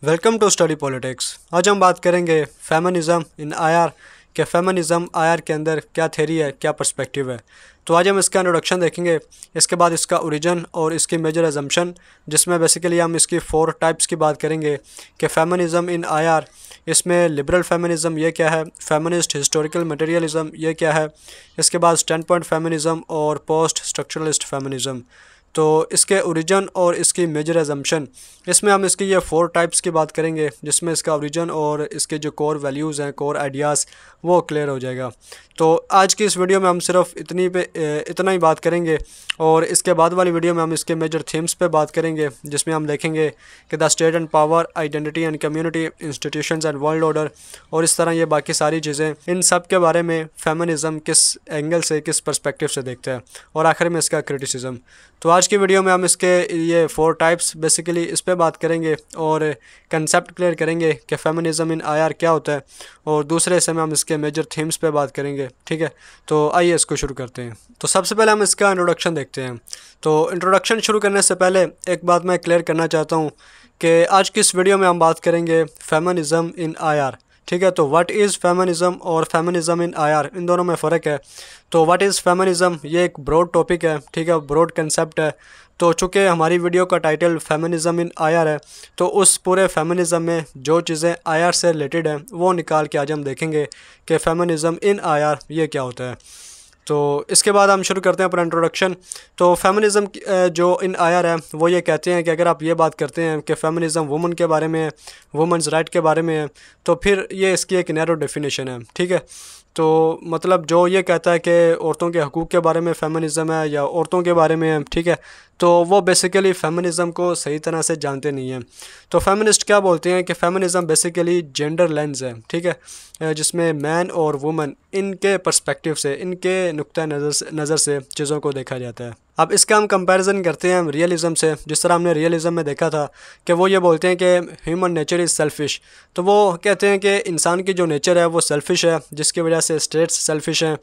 Welcome to study politics. आज हम बात करेंगे फेमिनिज़म इन आईआर कि फेमिनिज़म आईआर के अंदर क्या थ्योरी है, क्या पर्सपेक्टिव है। तो आज हम इसका इंट्रोडक्शन देखेंगे, इसके बाद इसका ओरिजिन और इसकी मेजर एजम्पशन, जिसमें बेसिकली हम इसकी 4 टाइप्स की बात करेंगे कि फेमिनिज़म इन आईआर, इसमें लिबरल फेमिनिज़म ये क्या है, फेमिनिस्ट हिस्टोरिकल मटेरियलिज़म ये क्या है, इसके बाद स्टैंड पॉइंट फेमिनिज़म और पोस्ट स्ट्रक्चरलिस्ट फेमिनिज़म। तो इसके ओरिजिन और इसकी मेजर एजम्पशन, इसमें हम इसकी ये 4 टाइप्स की बात करेंगे, जिसमें इसका ओरिजिन और इसके जो कोर वैल्यूज़ हैं, कोर आइडियाज़, वो क्लियर हो जाएगा। तो आज की इस वीडियो में हम सिर्फ इतना ही बात करेंगे और इसके बाद वाली वीडियो में हम इसके मेजर थीम्स पे बात करेंगे, जिसमें हम देखेंगे कि the state and power, identity and community, institutions and world order, और इस तरह ये बाकी सारी चीज़ें, इन सब के बारे में फेमिनिज़म किस एंगल से, किस पर्सपेक्टिव से देखते हैं, और आखिर में इसका क्रिटिसिज्म। तो आज की वीडियो में हम इसके ये 4 टाइप्स बेसिकली इस पे बात करेंगे और कंसेप्ट क्लियर करेंगे कि फेमिनिज़म इन आईआर क्या होता है, और दूसरे हिस्से में हम इसके मेजर थीम्स पे बात करेंगे। ठीक है, तो आइए इसको शुरू करते हैं। तो सबसे पहले हम इसका इंट्रोडक्शन देखते हैं। तो इंट्रोडक्शन शुरू करने से पहले एक बात मैं क्लियर करना चाहता हूँ कि आज की इस वीडियो में हम बात करेंगे फेमिनिज़म इन आईआर। ठीक है, तो व्हाट इज़ फेमिनिज़म और फेमिनिज़म इन आईआर, इन दोनों में फ़र्क है। तो व्हाट इज़ फेमिनिज़म, ये एक ब्रॉड टॉपिक है, ठीक है, ब्रॉड कंसेप्ट है। तो चूँकि हमारी वीडियो का टाइटल फेमिनिज़म इन आईआर है, तो उस पूरे फेमिनिज़म में जो चीज़ें आईआर से रिलेटेड हैं वो निकाल के आज हम देखेंगे कि फेमिनिज़म इन आईआर ये क्या होता है। तो इसके बाद हम शुरू करते हैं अपना इंट्रोडक्शन। तो फेमिनिज़म जो इन आईआर है वो ये कहते हैं कि अगर आप ये बात करते हैं कि फेमिनिज़म वुमन के बारे में है, वुमेंस राइट के बारे में है, तो फिर ये इसकी एक नैरो डेफिनेशन है। ठीक है, तो मतलब जो ये कहता है कि औरतों के हकूक़ के बारे में फेमिनिज़म है या औरतों के बारे में है, ठीक है, तो वो बेसिकली फ़ेमिनिज़म को सही तरह से जानते नहीं हैं। तो फेमिनिस्ट क्या बोलते हैं कि फ़ेमिनिज़म बेसिकली जेंडर लेंस है, ठीक है, जिसमें मैन और वुमन इनके पर्सपेक्टिव से, इनके नुक्ता नज़र से चीज़ों को देखा जाता है। अब इसका हम कंपैरिजन करते हैं रियलिज़म से, जिस तरह हमने रियलिज़म में देखा था कि वो ये बोलते हैं कि ह्यूमन नेचर इज़ सेल्फिश। तो वो कहते हैं कि इंसान की जो नेचर है वो सेल्फिश है, जिसकी वजह से स्टेट्स सेल्फिश हैं।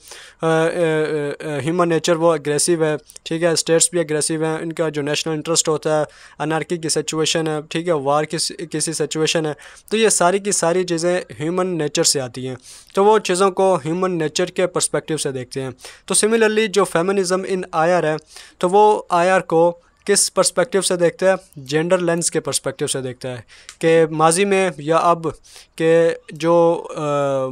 ह्यूमन नेचर वो अग्रेसिव है, ठीक है, स्टेट्स भी अग्रेसिव हैं। इनका जो नेशनल इंटरेस्ट होता है, अनार्की की सिचुएशन है, ठीक है, वार की किसी सिचुएशन है, तो ये सारी की सारी चीज़ें ह्यूमन नेचर से आती हैं। तो वो चीज़ों को ह्यूमन नेचर के पर्सपेक्टिव से देखते हैं। तो सिमिलरली जो फेमिनिज़म इन आईआर है, तो वो आईआर को किस पर्सपेक्टिव से देखता है, जेंडर लेंस के पर्सपेक्टिव से देखता है कि माजी में या अब के जो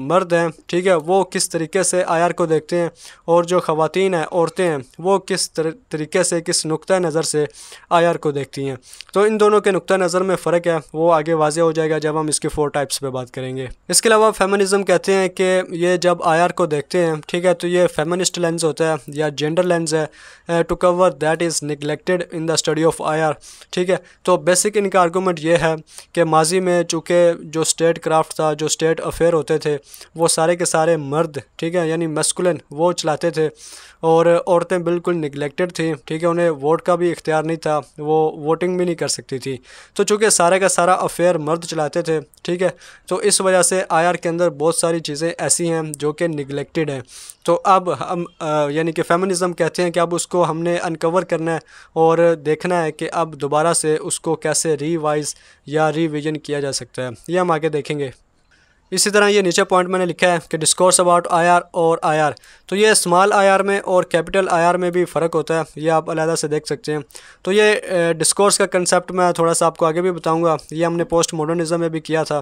मर्द हैं, ठीक है, वो किस तरीके से आईआर को देखते हैं, और जो ख़वातीन हैं, औरतें हैं, वो किस तरीके से, किस नुक्ता नज़र से आईआर को देखती हैं। तो इन दोनों के नुक्ता नज़र में फ़र्क है, वो आगे वाज़े हो जाएगा जब हम इसके 4 टाइप्स पे बात करेंगे। इसके अलावा फेमिनिज़म कहते हैं कि ये जब आईआर को देखते हैं, ठीक है, तो ये फेमिनिस्ट लेंस होता है या जेंडर लेंस है to cover that is neglected in the study of IR. ठीक है, तो बेसिक इनका आर्गूमेंट ये है कि माजी में चूँकि जो स्टेट क्राफ्ट था, जो स्टेट अफेयर होते थे, वो सारे के सारे मर्द, ठीक है, यानी मैस्कुलिन वो चलाते थे, और औरतें बिल्कुल निगलेक्टेड थी। ठीक है, उन्हें वोट का भी इख्तियार नहीं था, वो वोटिंग भी नहीं कर सकती थी। तो चूँकि सारे का सारा अफेयर मर्द चलाते थे, ठीक है, तो इस वजह से आईआर के अंदर बहुत सारी चीज़ें ऐसी हैं जो कि निगलेक्टेड हैं। तो अब हम यानी कि फेमिनिज़म कहते हैं कि अब उसको हमने अनकवर करना है और देखना है कि अब दोबारा से उसको कैसे रिवाइज़ या रिविजन किया जा सकता है, ये हम आगे देखेंगे। इसी तरह ये नीचे पॉइंट मैंने लिखा है कि डिस्कोर्स अबाउट आईआर और आईआर, तो ये स्मॉल आईआर में और कैपिटल आईआर में भी फ़र्क होता है, ये आप अलग से देख सकते हैं। तो ये डिस्कोर्स का कंसेप्ट मैं थोड़ा सा आपको आगे भी बताऊंगा, ये हमने पोस्ट मॉडर्निज़म में भी किया था।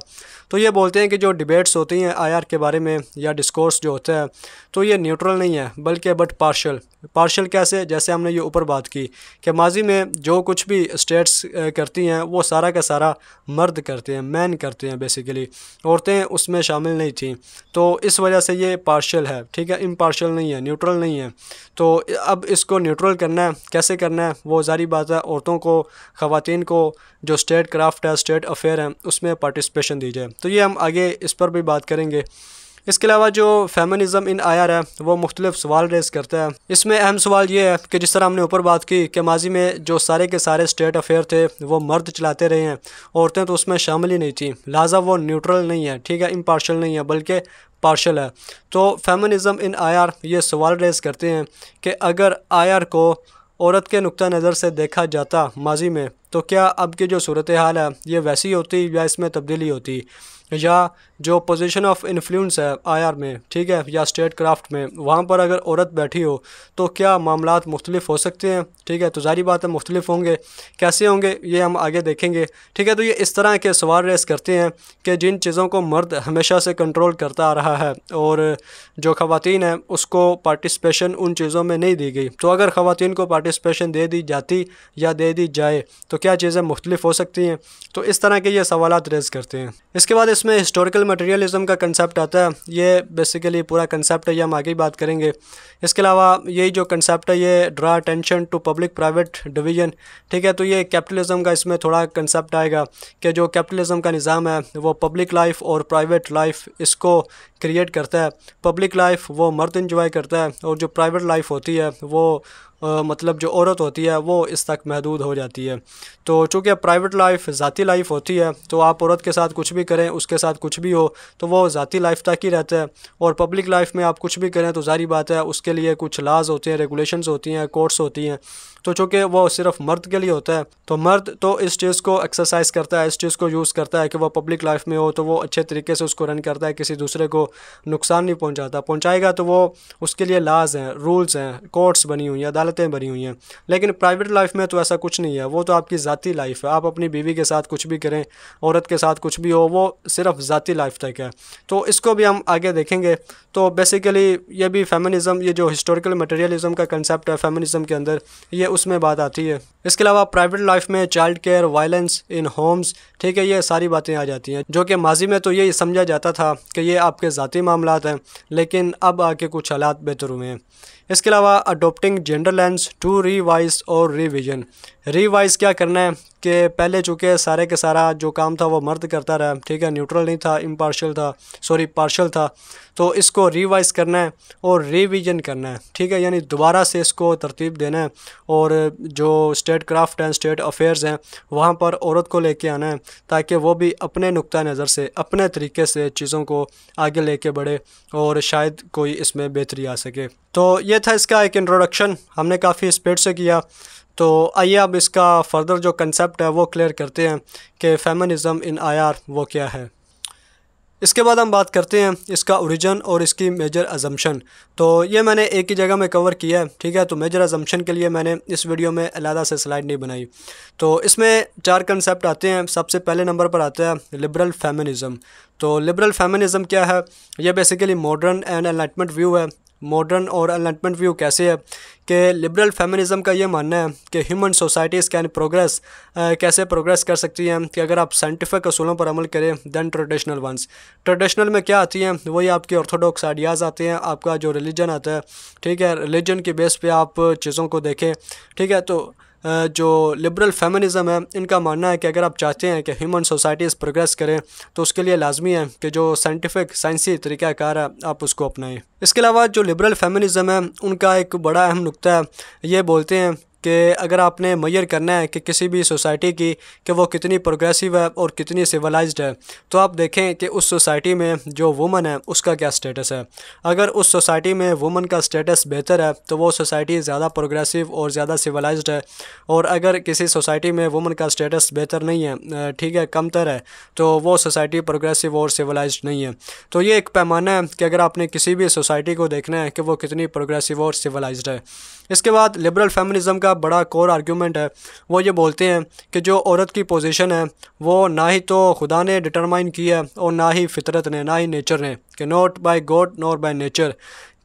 तो ये बोलते हैं कि जो डिबेट्स होती हैं आईआर के बारे में या डिस्कोर्स जो होता है, तो ये न्यूट्रल नहीं है बल्कि बट पार्शल कैसे, जैसे हमने ये ऊपर बात की कि माजी में जो कुछ भी स्टेट्स करती हैं वो सारा का सारा मर्द करते हैं, मैन करते हैं बेसिकली, औरतें उसमें शामिल नहीं थी। तो इस वजह से ये पार्शियल है, ठीक है, इम्पार्शियल नहीं है, न्यूट्रल नहीं है। तो अब इसको न्यूट्रल करना है, कैसे करना है, वो जारी बात है, औरतों को, ख़वातीन को जो स्टेट क्राफ्ट है, स्टेट अफेयर है, उसमें पार्टिसिपेशन दी जाए। तो ये हम आगे इस पर भी बात करेंगे। इसके अलावा जो फेमिनिज़म इन आईआर है वो मुख्तलिफ सवाल रेज़ करता है। इसमें अहम सवाल ये है कि जिस तरह हमने ऊपर बात की कि माजी में जो सारे के सारे स्टेट अफेयर थे वो मर्द चलाते रहे हैं, औरतें तो उसमें शामिल ही नहीं थी, लिहाजा वो न्यूट्रल नहीं है, ठीक है, इम्पार्शल नहीं है बल्कि पार्शल है। तो फेमिनिज़म इन आईआर ये सवाल रेज़ करते हैं कि अगर आईआर को औरत के नुक्ता नज़र से देखा जाता माजी में, तो क्या अब की जो सूरत हाल है ये वैसी होती या इसमें तब्दीली होती, या जो पोजीशन ऑफ इन्फ्लुएंस है आईआर में, ठीक है, या स्टेट क्राफ्ट में, वहाँ पर अगर औरत बैठी हो तो क्या मामलात मुख्तलिफ हो सकते हैं, ठीक है। तो जारी बात है मुख्तलिफ होंगे, कैसे होंगे ये हम आगे देखेंगे, ठीक है। तो ये इस तरह के सवाल रेस करते हैं कि जिन चीज़ों को मर्द हमेशा से कंट्रोल करता आ रहा है और जो ख़वातीन है उसको पार्टिसिपेशन उन चीज़ों में नहीं दी गई, तो अगर ख़वातीन को पार्टिसिपेशन दे दी जाती या दे दी जाए तो क्या चीज़ें मुख्तलिफ हो सकती हैं। तो इस तरह के ये सवालात रेज़ करते हैं। इसके बाद इसमें हिस्टोरिकल मटेरियलिज्म का कंसेप्ट आता है। ये बेसिकली पूरा कंसेप्ट है, ये हम आगे बात करेंगे। इसके अलावा यही जो कंसेप्ट है ये draw attention to public private division, ठीक है। तो ये कैपिटलिज्म का इसमें थोड़ा कंसेप्ट आएगा कि जो कैपिटलिज्म का निज़ाम है वो पब्लिक लाइफ और प्राइवेट लाइफ इसको क्रिएट करता है। पब्लिक लाइफ वो मर्द इंजॉय करता है और जो प्राइवेट लाइफ होती है वो मतलब जो औरत होती है वो इस तक महदूद हो जाती है। तो चूँकि प्राइवेट लाइफ ज़ाती लाइफ होती है तो आप औरत के साथ कुछ भी करें, उसके साथ कुछ भी हो तो वो ज़ाती लाइफ तक ही रहता है। और पब्लिक लाइफ में आप कुछ भी करें तो जारी बात है उसके लिए कुछ लाज होते हैं, रेगुलेशंस होती हैं, कोर्ट्स होती हैं। तो चूँकि वो सिर्फ मर्द के लिए होता है तो मर्द तो इस चीज़ को एक्सरसाइज करता है, इस चीज़ को यूज़ करता है कि वो पब्लिक लाइफ में हो तो वो अच्छे तरीके से उसको रन करता है, किसी दूसरे को नुकसान नहीं पहुँचाता। पहुँचाएगा तो वो उसके लिए लाज हैं, रूल्स हैं, कोर्ट्स बनी हुई हैं, अदालतें बनी हुई हैं। लेकिन प्राइवेट लाइफ में तो ऐसा कुछ नहीं है, वो तो आपकी ज़ाती लाइफ है। आप अपनी बीवी के साथ कुछ भी करें, औरत के साथ कुछ भी हो, वो सिर्फ ज़ाती लाइफ तक है। तो इसको भी हम आगे देखेंगे। तो बेसिकली ये भी फेमिनिज़म, ये जो हिस्टोरिकल मटेरियलिज्म का कंसेप्ट है फेमिनिज़म के अंदर, ये उसमें बात आती है। इसके अलावा प्राइवेट लाइफ में child care, violence in Holmes, ठीक है, ये सारी बातें आ जाती हैं जो कि माजी में तो ये समझा जाता था कि ये आपके ज़ाती मामलात हैं, लेकिन अब आके कुछ हालात बेहतर हुए हैं। इसके अलावा adopting gender lens to revise और रिविजन। रिवाइज क्या करना है कि पहले चूँकि सारे के सारा जो काम था वो मर्द करता रहा, ठीक है, न्यूट्रल नहीं था, इम्पार्शियल था, पार्शियल था। तो इसको रिवाइज करना है और रिवीजन करना है, ठीक है, यानी दोबारा से इसको तरतीब देना है और जो स्टेट क्राफ्ट हैं, स्टेट अफेयर्स हैं, वहाँ पर औरत को लेके आना है ताकि वो भी अपने नुक्ता नज़र से, अपने तरीके से चीज़ों को आगे लेके बढ़े और शायद कोई इसमें बेहतरी आ सके। तो ये था इसका एक इंट्रोडक्शन, हमने काफ़ी स्पीड से किया। तो आइए अब इसका फर्दर जो कंसेप्ट है वो क्लियर करते हैं कि फेमिनिज़म इन आईआर वो क्या है। इसके बाद हम बात करते हैं इसका ओरिजिन और इसकी मेजर अजम्पशन। तो ये मैंने एक ही जगह में कवर किया है, ठीक है। तो मेजर अजम्पशन के लिए मैंने इस वीडियो में अलहदा से स्लाइड नहीं बनाई। तो इसमें 4 कंसेप्ट आते हैं। सबसे पहले नंबर पर आता है लिबरल फेमिनिज़म। तो लिबरल फेमिनिज़म क्या है? यह basically modern and enlightenment view है। मॉडर्न और एनलाइटमेंट व्यू कैसे है कि लिबरल फेमिनिज़म का ये मानना है कि ह्यूमन सोसाइटीज़ कैन प्रोग्रेस, कैसे प्रोग्रेस कर सकती हैं कि अगर आप साइंटिफिक असूलों पर अमल करें दैन ट्रेडिशनल वंस। ट्रेडिशनल में क्या आती हैं? वही आपके ऑर्थोडॉक्स आइडियाज़ आते हैं, आपका जो रिलीजन आता है, ठीक है, रिलीजन के बेस पे आप चीज़ों को देखें, ठीक है। तो जो लिबरल फेमिनिज़म है इनका मानना है कि अगर आप चाहते हैं कि ह्यूमन सोसाइटीज़ प्रोग्रेस करें तो उसके लिए लाजमी है कि जो साइंटिफिक साइंसी तरीक़ाकार है आप उसको अपनाएं। इसके अलावा जो लिबरल फेमिनिज़म है उनका एक बड़ा अहम नुक्ता है, ये बोलते हैं कि अगर आपने मेजर करना है कि किसी भी सोसाइटी की कि वो कितनी प्रोग्रेसिव है और कितनी सिविलाइज्ड है, तो आप देखें कि उस सोसाइटी में जो वुमन है उसका क्या स्टेटस है। अगर उस सोसाइटी में वुमन का स्टेटस बेहतर है तो वो सोसाइटी ज़्यादा प्रोग्रेसिव और ज़्यादा सिविलाइज्ड है, और अगर किसी सोसाइटी में वुमन का स्टेटस बेहतर नहीं है, ठीक है, कमतर है, तो वो सोसाइटी प्रोग्रेसिव और सिविलाइज्ड नहीं है। तो ये एक पैमाना है कि अगर आपने किसी भी सोसाइटी को देखना है कि वो कितनी प्रोग्रेसिव और सिविलाइज्ड है। इसके बाद लिबरल फेमिनिज़म का बड़ा कोर आर्गूमेंट है, वो ये बोलते हैं कि जो औरत की पोजीशन है वो ना ही तो खुदा ने डिटरमाइन की है और ना ही फितरत ने, ना ही नेचर ने, कि not by God nor by nature.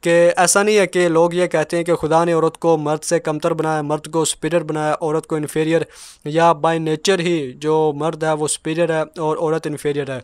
कि ऐसा नहीं है कि लोग ये कहते हैं कि खुदा ने औरत को मर्द से कमतर बनाया, मर्द को सुपीरियर बनाया, औरत को इन्फीरियर, या बाय नेचर ही जो मर्द है वो सुपीरियर है और औरत इन्फीरियर है,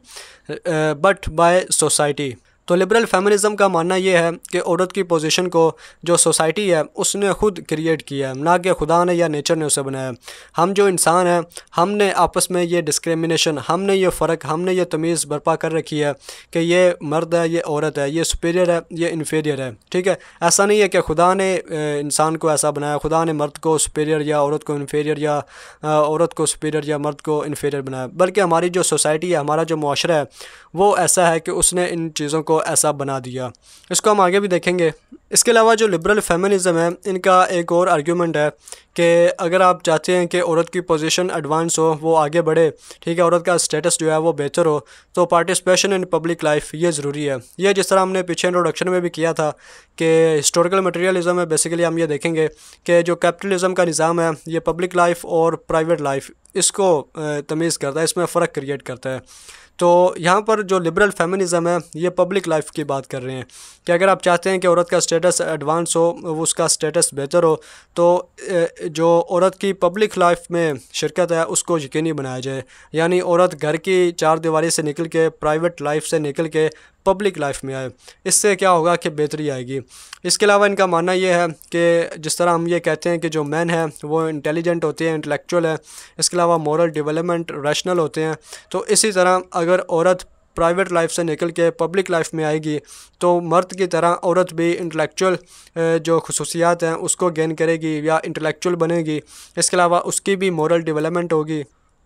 बट बाय सोसाइटी। तो लिबरल फेमिनिज़म का मानना ये है कि औरत की पोजीशन को जो सोसाइटी है उसने खुद क्रिएट किया है, ना कि खुदा ने या नेचर ने उसे बनाया। हम जो इंसान हैं हमने आपस में ये डिस्क्रिमिनेशन, हमने ये फ़र्क, हमने ये तमीज़ बर्पा कर रखी है कि ये मर्द है, ये औरत है, ये सुपीरियर है, ये इन्फीरियर है, ठीक है। ऐसा नहीं है कि खुदा ने इंसान को ऐसा बनाया, खुदा ने मर्द को सुपीरियर या औरत को इन्फीरियर, या औरत को सुपीरियर या मर्द को इन्फीरियर बनाया, बल्कि हमारी जो सोसाइटी है, हमारा जो मुआशरा है वो ऐसा है कि उसने इन चीज़ों को ऐसा बना दिया। इसको हम आगे भी देखेंगे। इसके अलावा जो लिबरल फेमिनिज़म है, इनका एक और आर्ग्यूमेंट है कि अगर आप चाहते हैं कि औरत की पोजीशन एडवांस हो, वो आगे बढ़े, ठीक है, औरत का स्टेटस जो है वो बेहतर हो, तो पार्टिसिपेशन इन पब्लिक लाइफ ये ज़रूरी है। ये जिस तरह हमने पीछे इंट्रोडक्शन में भी किया था कि हिस्टोरिकल मटेरियलिज्म में बेसिकली हम ये देखेंगे कि जो कैपिटलिज्म का निज़ाम है, ये पब्लिक लाइफ और प्राइवेट लाइफ इसको तमीज़ करता है, इसमें फ़र्क क्रिएट करता है। तो यहाँ पर जो लिबरल फेमिनिज़म है, ये पब्लिक लाइफ की बात कर रहे हैं कि अगर आप चाहते हैं कि औरत का स्टेटस एडवांस हो, उसका स्टेटस बेहतर हो, तो जो औरत की पब्लिक लाइफ में शिरकत है उसको यकीनी बनाया जाए। यानी औरत घर की चार दीवारी से निकल के, प्राइवेट लाइफ से निकल के पब्लिक लाइफ में आए। इससे क्या होगा कि बेहतरी आएगी। इसके अलावा इनका मानना ये है कि जिस तरह हम ये कहते हैं कि जो मैन है वो इंटेलिजेंट होते हैं, इंटेलेक्चुअल है, इसके अलावा मॉरल डेवलपमेंट रैशनल होते हैं, तो इसी तरह अगर औरत प्राइवेट लाइफ से निकल के पब्लिक लाइफ में आएगी तो मर्द की तरह औरत भी इंटेलेक्चुअल जो खसूसियात हैं उसको गेन करेगी या इंटेलेक्चुअल बनेगी। इसके अलावा उसकी भी मॉरल डेवलपमेंट होगी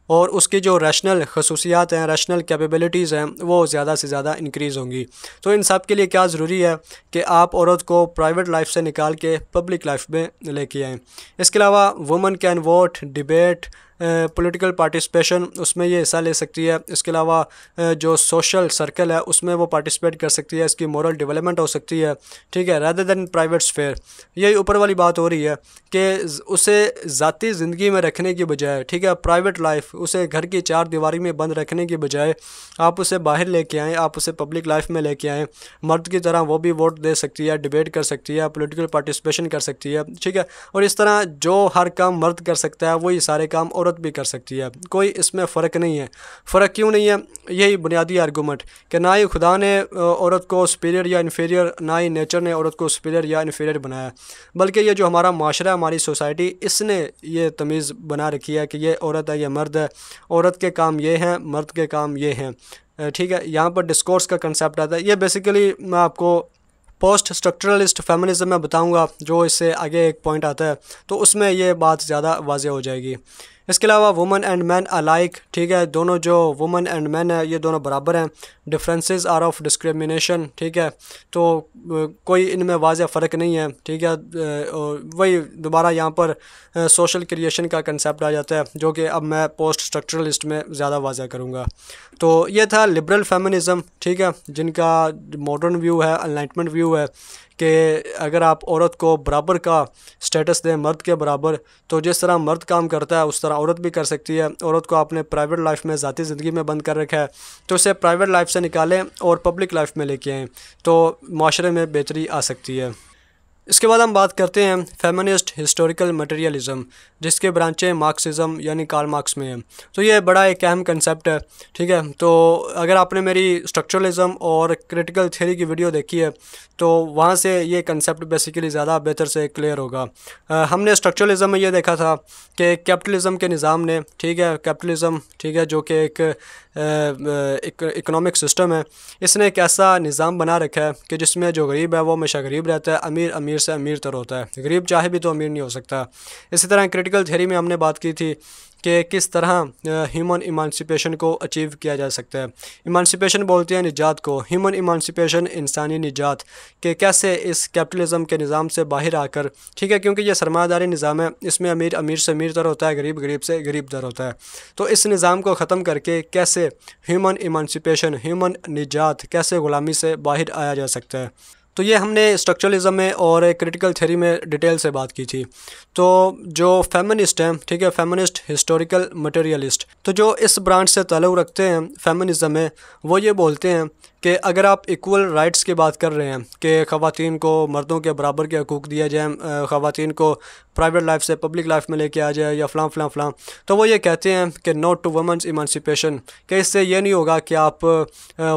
और उसकी जो रैशनल खसूसियात हैं, रैशनल कैपेबिलिटीज़ हैं, वो ज़्यादा से ज़्यादा इंक्रीज़ होंगी। तो इन सब के लिए क्या ज़रूरी है कि आप औरत को प्राइवेट लाइफ से निकाल के पब्लिक लाइफ में लेके आएँ। इसके अलावा woman can vote, debate, political participation उसमें ये हिस्सा ले सकती है। इसके अलावा जो सोशल सर्कल है उसमें वो पार्टिसिपेट कर सकती है, इसकी मॉरल डेवलपमेंट हो सकती है, ठीक है, रादर दैन प्राइवेट स्फेयर। यही ऊपर वाली बात हो रही है कि उसे ज़ाती ज़िंदगी में रखने की बजाय, ठीक है, प्राइवेट लाइफ, उसे घर की चार दीवारी में बंद रखने की बजाय आप उसे बाहर लेके आएँ, आप उसे पब्लिक लाइफ में लेके आएँ। मर्द की तरह वो भी वोट दे सकती है, डिबेट कर सकती है, पॉलिटिकल पार्टिसिपेशन कर सकती है, ठीक है, और इस तरह जो हर काम मर्द कर सकता है वही सारे काम औरत भी कर सकती है। कोई इसमें फ़र्क नहीं है। फ़र्क क्यों नहीं है? यही बुनियादी आर्गूमेंट कि ना ही खुदा ने औरत को सुपीरियर या इन्फीरियर, ना ही नेचर ने औरत को सुपीरियर या इन्फीरियर बनाया, बल्कि ये जो हमारा माशरा, हमारी सोसाइटी, इसने ये तमीज़ बना रखी है कि ये औरत है, ये मर्द है, औरत के काम ये हैं, मर्द के काम ये हैं, ठीक है। यहाँ पर डिस्कोर्स का कंसेप्ट आता है। ये बेसिकली मैं आपको पोस्ट स्ट्रक्चरलिस्ट फेमिनिज्म में बताऊंगा, जो इससे आगे एक पॉइंट आता है, तो उसमें ये बात ज़्यादा वाज़ेह हो जाएगी। इसके अलावा वुमन एंड मैन अलाइक, ठीक है, दोनों जो वुमन एंड मैन है ये दोनों बराबर हैं। डिफरेंसेस आर ऑफ डिस्क्रिमिनेशन, ठीक है, तो कोई इनमें वाज़ेह फ़र्क नहीं है, ठीक है। वही दोबारा यहाँ पर सोशल क्रिएशन का कंसेप्ट आ जाता है, जो कि अब मैं पोस्ट स्ट्रक्चरलिस्ट में ज़्यादा वाज़ेह करूँगा। तो ये था लिबरल फेमिनिज़म, ठीक है, जिनका मॉडर्न व्यू है, एनलाइटमेंट व्यू है कि अगर आप औरत को बराबर का स्टेटस दें, मर्द के बराबर, तो जिस तरह मर्द काम करता है उस तरह औरत भी कर सकती है। औरत को आपने प्राइवेट लाइफ में, ज़ाती ज़िंदगी में बंद कर रखा है, तो उसे प्राइवेट लाइफ से निकालें और पब्लिक लाइफ में लेके आएँ, तो माशरे में बेहतरी आ सकती है। इसके बाद हम बात करते हैं फेमिनिस्ट हिस्टोरिकल मटेरियलिज़म, जिसके ब्रांचें मार्क्सिज़म यानी कार्ल मार्क्स में हैं। तो ये बड़ा एक अहम कंसेप्ट है, ठीक है। तो अगर आपने मेरी स्ट्रक्चरलिज़म और क्रिटिकल थ्योरी की वीडियो देखी है तो वहाँ से ये कंसेप्ट बेसिकली ज़्यादा बेहतर से क्लियर होगा। हमने स्ट्रक्चरलिज़म में ये देखा था कि कैपिटलिज़म के निज़ाम ने, ठीक है, कैपिटलिज़म, ठीक है, जो कि एक इकोनॉमिक सिस्टम है, इसने एक ऐसा निज़ाम बना रखा है कि जिसमें जो गरीब है वो हमेशा गरीब रहता है, अमीर अमीर से अमीर तर होता है, गरीब चाहे भी तो अमीर नहीं हो सकता। इसी तरह क्रिटिकल थ्योरी में हमने बात की थी कि किस तरह ह्यूमन इमांसिपेशन को अचीव किया जा सकता है। इमांसिपेशन बोलते हैं निजात को, ह्यूमन इमांसिपेशन इंसानी निजात, कि कैसे इस कैपिटलिज़म के निज़ाम से बाहर आकर, ठीक है, क्योंकि ये सरमायादारी निज़ाम है, इसमें अमीर अमीर से अमीर तर होता है, गरीब गरीब से गरीब तर होता है। तो इस निज़ाम को ख़त्म करके कैसे ह्यूमन इमांसिपेशन, ह्यूमन निजात, कैसे ग़ुलामी से बाहर आया जा सकता है, तो ये हमने स्ट्रक्चरलिज़म में और क्रिटिकल थ्योरी में डिटेल से बात की थी। तो जो फेमिनिस्ट हैं, ठीक है, फेमिनिस्ट हिस्टोरिकल मटेरियलिस्ट, तो जो इस ब्रांच से ताल्लुक़ रखते हैं फेमिनिज़म में, वो ये बोलते हैं कि अगर आप इक्वल राइट्स की बात कर रहे हैं कि ख़वातीन को मर्दों के बराबर के हकूक़ दिया जाए, ख़वातीन को प्राइवेट लाइफ से पब्लिक लाइफ में लेके आ जाए या फ़लाँ, तो वो ये कहते हैं कि नॉट टू वुमेंस इमांसिपेशन, कि इससे ये नहीं होगा कि आप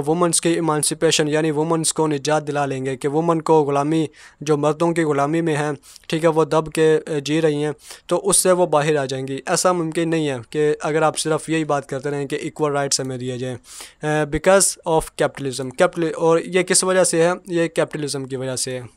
वुमेंस की इमांसिपेशन यानी वुमेंस को निजात दिला लेंगे, कि वुमेन को ग़ुलामी, जो मर्दों की ग़ुलामी में हैं, ठीक है, वो दब के जी रही हैं, तो उससे वो बाहर आ जाएंगी। ऐसा मुमकिन नहीं है कि अगर आप सिर्फ यही बात करते रहें कि इक्वल राइट्स हमें दिए जाएँ, बिकॉज ऑफ कैपिटलिज़म। और ये किस वजह से है? ये कैपिटलिज़म की वजह से है।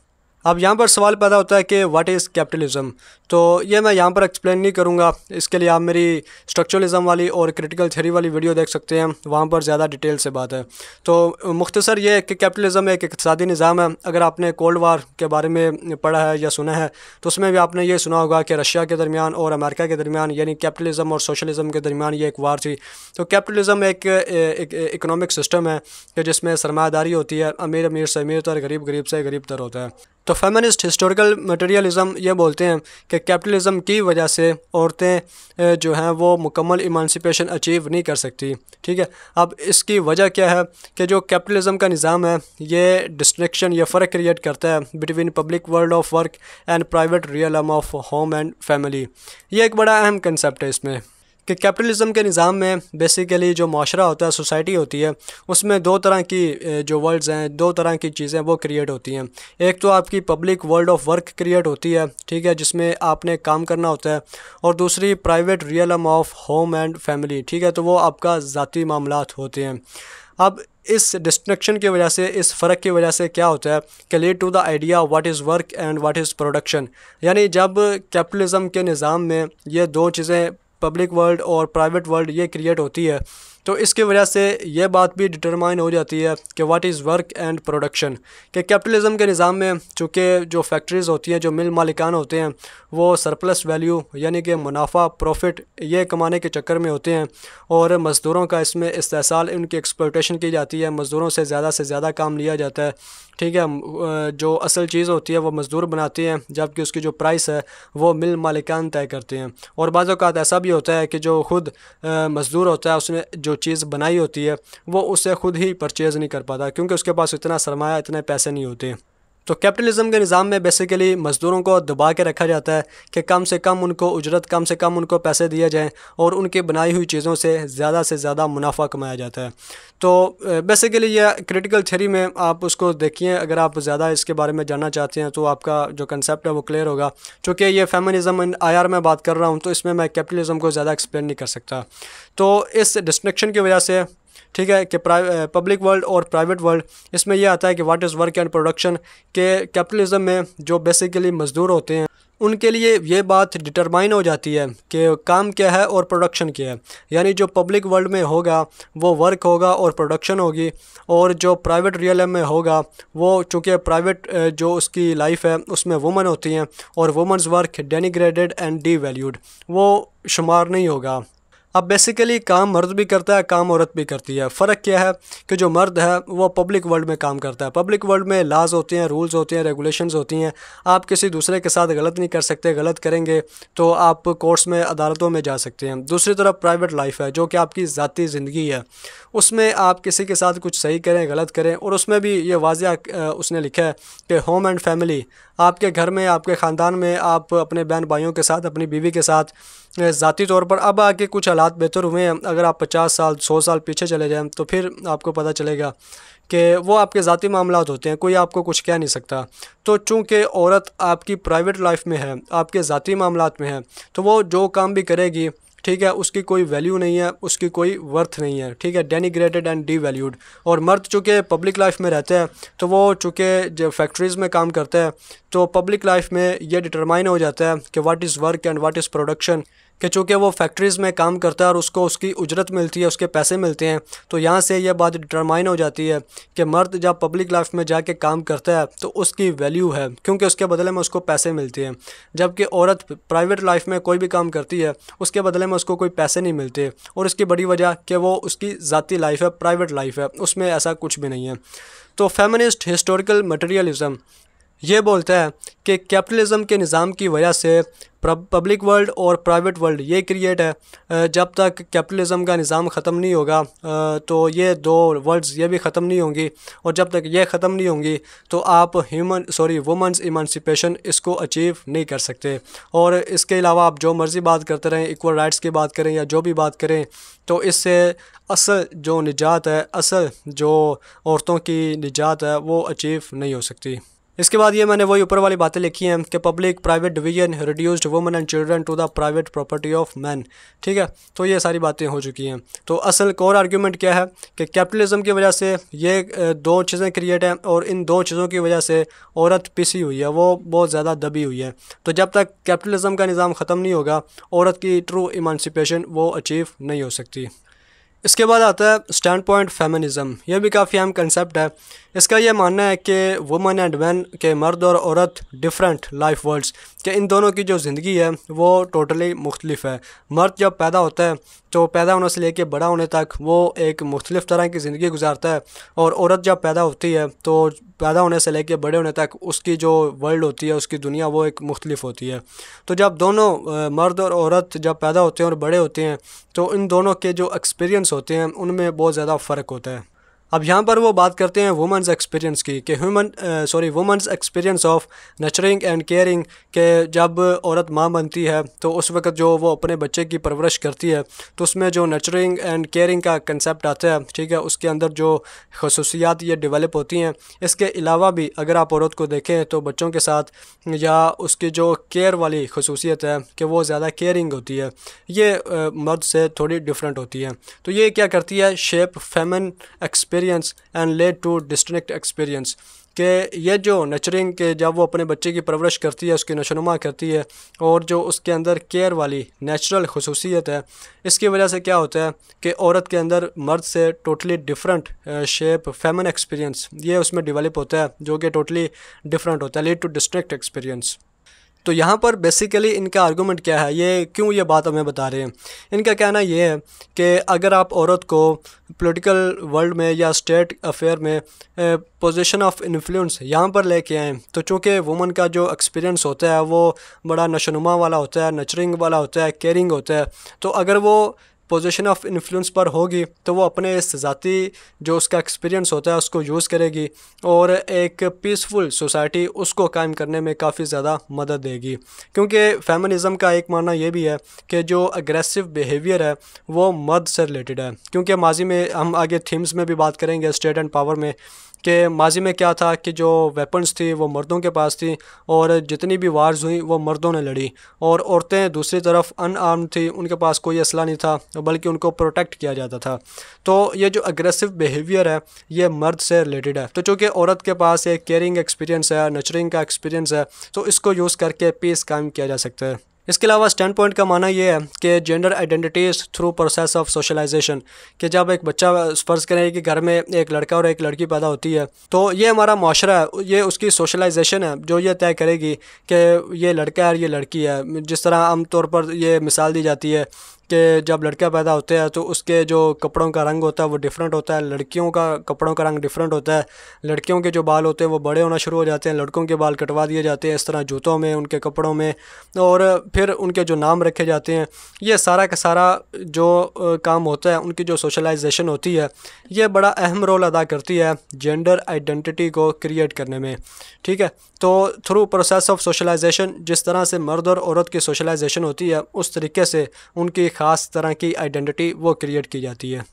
अब यहाँ पर सवाल पैदा होता है कि व्हाट इज़ कैपिटलिज्म। तो ये मैं यहाँ पर एक्सप्लेन नहीं करूँगा, इसके लिए आप मेरी स्ट्रक्चरलिज्म वाली और क्रिटिकल थ्योरी वाली वीडियो देख सकते हैं, वहाँ पर ज़्यादा डिटेल से बात है। तो मुख्तसर ये है कि कैपिटलिज्म एक इक़्तिसादी निज़ाम है। अगर आपने कोल्ड वार के बारे में पढ़ा है या सुना है तो उसमें भी आपने ये सुना होगा कि रशिया के दरमियान और अमेरिका के दरमियान यानी कैपिटलिज्म और सोशलिज्म के दरमियान ये एक वार थी। तो कैपिटलिज्म एक इकोनॉमिक सिस्टम है कि जिसमें सरमायादारी होती है, अमीर अमीर से अमीर तर, गरीब गरीब से गरीब तर होता है। तो फेमिनिस्ट हिस्टोरिकल मटेरियलिज्म ये बोलते हैं कि कैपिटलिज्म की वजह से औरतें जो हैं वो मुकम्मल इमानसिपेशन अचीव नहीं कर सकती। ठीक है, अब इसकी वजह क्या है कि जो कैपिटलिज्म का निज़ाम है ये डिस्टिंक्शन या फ़र्क क्रिएट करता है between public world of work and private realm of home and family. ये एक बड़ा अहम कंसेप्ट है इसमें कि कैपिटलिज्म के निज़ाम में बेसिकली जो माशरा होता है, सोसाइटी होती है, उसमें दो तरह की जो वर्ल्ड्स हैं, दो तरह की चीज़ें वो क्रिएट होती हैं। एक तो आपकी public world of work create होती है, ठीक है, जिसमें आपने काम करना होता है, और दूसरी private realm of home and family, ठीक है, तो वो आपका ज़ाती मामलात होते हैं। अब इस डिस्ट्रक्शन की वजह से, इस फ़र्क की वजह से क्या होता है कि lead to the idea what is work and what is production. यानी जब कैपिटलिज्म के निज़ाम में ये दो चीज़ें, पब्लिक वर्ल्ड और प्राइवेट वर्ल्ड, ये क्रिएट होती है, तो इसकी वजह से ये बात भी डिटरमाइन हो जाती है कि what is work and production. कि कैपिटलिज्म के निज़ाम में चूँकि जो फैक्ट्रीज़ होती हैं, जो मिल मालिकान होते हैं, वो सरप्लस वैल्यू यानी कि मुनाफा, प्रॉफिट ये कमाने के चक्कर में होते हैं, और मज़दूरों का इसमें इस्तेसाल, उनकी एक्सप्लॉयटेशन की जाती है, मज़दूरों से ज़्यादा काम लिया जाता है। ठीक है, जो असल चीज़ होती है वो मज़दूर बनाती हैं, जबकि उसकी जो प्राइस है वो मिल मालिकान तय करते हैं। और बाज़ औक़ात ऐसा भी होता है कि जो खुद मज़दूर होता है, उसने जो चीज़ बनाई होती है वो उससे खुद ही परचेज़ नहीं कर पाता, क्योंकि उसके पास इतना सरमाया, इतने पैसे नहीं होते। तो कैपिटलिज्म के निज़ाम में बेसिकली मज़दूरों को दबा के रखा जाता है कि कम से कम उनको उजरत, कम से कम उनको पैसे दिए जाएं, और उनकी बनाई हुई चीज़ों से ज़्यादा मुनाफा कमाया जाता है। तो बेसिकली ये क्रिटिकल थ्योरी में आप उसको देखिए, अगर आप ज़्यादा इसके बारे में जानना चाहते हैं तो आपका जो कंसेप्ट है वो क्लियर होगा। चूँकि ये फेमिनिज़म इन आईआर में बात कर रहा हूँ, तो इसमें मैं कैपिटलिज्म को ज़्यादा एक्सप्लेन नहीं कर सकता। तो इस डिस्ट्रक्शन की वजह से, ठीक है, कि पब्लिक वर्ल्ड और प्राइवेट वर्ल्ड, इसमें यह आता है कि what is work and production. के कैपिटलिज्म में जो बेसिकली मज़दूर होते हैं उनके लिए ये बात डिटरमाइन हो जाती है कि काम क्या है और प्रोडक्शन क्या है। यानी जो पब्लिक वर्ल्ड में होगा वो वर्क होगा और प्रोडक्शन होगी, और जो प्राइवेट रियलम में होगा वो, चूँकि प्राइवेट जो उसकी लाइफ है उसमें वुमन होती हैं, और women's work denigrated and devalued, वो शुमार नहीं होगा। अब बेसिकली काम मर्द भी करता है, काम औरत भी करती है। फ़र्क क्या है कि जो मर्द है वो पब्लिक वर्ल्ड में काम करता है। पब्लिक वर्ल्ड में लाज होते हैं, रूल्स होते हैं, रेगुलेशंस होती हैं। आप किसी दूसरे के साथ गलत नहीं कर सकते, गलत करेंगे तो आप कोर्ट्स में, अदालतों में जा सकते हैं। दूसरी तरफ प्राइवेट लाइफ है जो कि आपकी ज़ाती ज़िंदगी है, उसमें आप किसी के साथ कुछ सही करें, गलत करें, और उसमें भी ये वाज़िया उसने लिखा है कि होम एंड फैमिली, आपके घर में, आपके ख़ानदान में, आप अपने बहन भाइयों के साथ, अपनी बीवी के साथ ज़ाती तौर पर। अब आगे कुछ हालात बेहतर हुए हैं, अगर आप 50 साल 100 साल पीछे चले जाएं तो फिर आपको पता चलेगा कि वो आपके ज़ाती मामलात होते हैं, कोई आपको कुछ कह नहीं सकता। तो चूँकि औरत आपकी प्राइवेट लाइफ में है, आपके ज़ाती मामलात में है, तो वो जो काम भी करेगी, ठीक है, उसकी कोई वैल्यू नहीं है, उसकी कोई वर्थ नहीं है, ठीक है, डेनिग्रेटेड एंड डी वैल्यूड। और मर्द चूँकि पब्लिक लाइफ में रहते हैं, तो वो चूँकि जो फैक्ट्रीज़ में काम करते हैं, तो पब्लिक लाइफ में ये डिटरमाइन हो जाता है कि what is work and what is production. कि चूँकि वो फैक्ट्रीज़ में काम करता है और उसको उसकी उजरत मिलती है, उसके पैसे मिलते हैं, तो यहाँ से ये बात डिटरमाइन हो जाती है कि मर्द जब पब्लिक लाइफ में जाके काम करता है तो उसकी वैल्यू है, क्योंकि उसके बदले में उसको पैसे मिलते हैं। जबकि औरत प्राइवेट लाइफ में कोई भी काम करती है, उसके बदले में उसको कोई पैसे नहीं मिलते, और इसकी बड़ी वजह कि वो उसकी ज़ाती लाइफ है, प्राइवेट लाइफ है, उसमें ऐसा कुछ भी नहीं है। तो फेमिनिस्ट हिस्टोरिकल मटेरियलिज्म ये बोलता है कि कैपिटलिज्म के निज़ाम की वजह से पब्लिक वर्ल्ड और प्राइवेट वर्ल्ड ये क्रिएट है। जब तक कैपिटलिज्म का निज़ाम ख़त्म नहीं होगा तो ये दो वर्ल्ड्स ये भी ख़त्म नहीं होंगी, और जब तक ये ख़त्म नहीं होंगी तो आप वुमेंस इमानसिपेशन इसको अचीव नहीं कर सकते। और इसके अलावा आप जो मर्ज़ी बात करते रहें, इक्वल राइट्स की बात करें या जो भी बात करें, तो इससे असल जो निजात है, असल जो औरतों की निजात है, वो अचीव नहीं हो सकती। इसके बाद ये मैंने वही ऊपर वाली बातें लिखी हैं कि public private division reduced women and children to the private property of man. ठीक है, तो ये सारी बातें हो चुकी हैं। तो असल कोर आर्ग्यूमेंट क्या है कि कैपिटलिज्म की वजह से ये दो चीज़ें क्रिएट हैं और इन दो चीज़ों की वजह से औरत पिसी हुई है, वो बहुत ज़्यादा दबी हुई है। तो जब तक कैपिटलिज्म का निज़ाम ख़त्म नहीं होगा, औरत की ट्रू इमानसिपेशन वो अचीव नहीं हो सकती। इसके बाद आता है स्टैंड पॉइंट फेमिनिज़म। यह भी काफ़ी अहम कंसेप्ट है। इसका यह मानना है कि वुमेन एंड मैन के मर्द और औरत डिफरेंट लाइफ वर्ल्ड्स कि इन दोनों की जो ज़िंदगी है वो टोटली मुख्तलिफ है। मर्द जब पैदा होता है तो पैदा होने से लेके बड़ा होने तक वो एक मुख्तलिफ तरह की ज़िंदगी गुजारता है, और औरत जब पैदा होती है तो पैदा होने से लेके बड़े होने तक उसकी जो वर्ल्ड होती है, उसकी दुनिया, वो एक मुख्तलिफ होती है। तो जब दोनों मर्द और औरत जब पैदा होते हैं और बड़े होते हैं तो इन दोनों के जो एक्सपीरियंस होते हैं उनमें बहुत ज़्यादा फ़र्क होता है। अब यहाँ पर वो बात करते हैं वुमेंस एक्सपीरियंस की कि women's experience of nurturing and caring के जब औरत माँ बनती है तो उस वक्त जो वो अपने बच्चे की परवरिश करती है तो उसमें जो नर्चरिंग एंड केयरिंग का कंसेप्ट आता है, ठीक है, उसके अंदर जो खसूसियात ये डेवलप होती हैं। इसके अलावा भी अगर आप औरत को देखें तो बच्चों के साथ या उसकी जो केयर वाली खसूसियत है कि वो ज़्यादा केयरिंग होती है, ये मर्द से थोड़ी डिफरेंट होती है। तो ये क्या करती है, shape feminine experience and led to distinct experience कि ये जो नर्चरिंग के जब वो अपने बच्चे की परवरिश करती है, उसकी नशोनुमा करती है, और जो उसके अंदर केयर वाली नेचुरल खसूसियत है, इसकी वजह से क्या होता है कि औरत के अंदर मर्द से totally different shape feminine experience ये उसमें डेवलप होता है जो कि टोटली डिफरेंट होता है, लीड टू डिस्टिंक्ट एक्सपीरियंस। तो यहाँ पर बेसिकली इनका आर्गूमेंट क्या है, ये क्यों ये बात हमें बता रहे हैं। इनका कहना ये है कि अगर आप औरत को पॉलिटिकल वर्ल्ड में या स्टेट अफेयर में पोजीशन ऑफ इन्फ्लुएंस यहाँ पर लेके आएँ तो चूँकि वुमन का जो एक्सपीरियंस होता है वो बड़ा नशोनुमा वाला होता है, नर्चरिंग वाला होता है, केयरिंग होता है, तो अगर वो पोजीशन ऑफ इन्फ्लुएंस पर होगी तो वो अपने इस ज़ाती जो उसका एक्सपीरियंस होता है उसको यूज़ करेगी और एक पीसफुल सोसाइटी उसको कायम करने में काफ़ी ज़्यादा मदद देगी। क्योंकि फेमिनिज़म का एक मानना ये भी है कि जो अग्रेसिव बिहेवियर है वो मर्द से रिलेटेड है। क्योंकि माजी में हम आगे थीम्स में भी बात करेंगे स्टेट एंड पावर में कि माजी में क्या था कि जो वेपन्स थी वो मर्दों के पास थी और जितनी भी वार्स हुई वो मर्दों ने लड़ी, और औरतें दूसरी तरफ अनआर्म्ड थी, उनके पास कोई असला नहीं था बल्कि उनको प्रोटेक्ट किया जाता था। तो ये जो अग्रेसिव बिहेवियर है ये मर्द से रिलेटेड है। तो चूँकि औरत के पास एक केयरिंग एक्सपीरियंस है, नर्चरिंग का एक्सपीरियंस है, तो इसको यूज़ करके पीस कायम किया जा सकता है। इसके अलावा स्टैंड पॉइंट का माना ये है कि gender identities through process of socialization कि जब एक बच्चा फ़र्ज़ करें कि घर में एक लड़का और एक लड़की पैदा होती है तो ये हमारा माशरा है, ये उसकी सोशलाइजेशन है जो ये तय करेगी कि ये लड़का है और ये लड़की है। जिस तरह आमतौर पर ये मिसाल दी जाती है कि जब लड़का पैदा होता है तो उसके जो कपड़ों का रंग होता है वो डिफरेंट होता है, लड़कियों का कपड़ों का रंग डिफरेंट होता है। लड़कियों के जो बाल होते हैं वो बड़े होना शुरू हो जाते हैं, लड़कों के बाल कटवा दिए जाते हैं, इस तरह जूतों में, उनके कपड़ों में, और फिर उनके जो नाम रखे जाते हैं। ये सारा का सारा जो काम होता है, उनकी जो सोशलाइजेशन होती है, ये बड़ा अहम रोल अदा करती है जेंडर आइडेंटिटी को क्रिएट करने में। ठीक है, तो थ्रू प्रोसेस ऑफ सोशलाइजेशन जिस तरह से मर्द और औरत की सोशलाइजेशन होती है उस तरीके से उनकी ख़ास तरह की आइडेंटिटी वो क्रिएट की जाती है।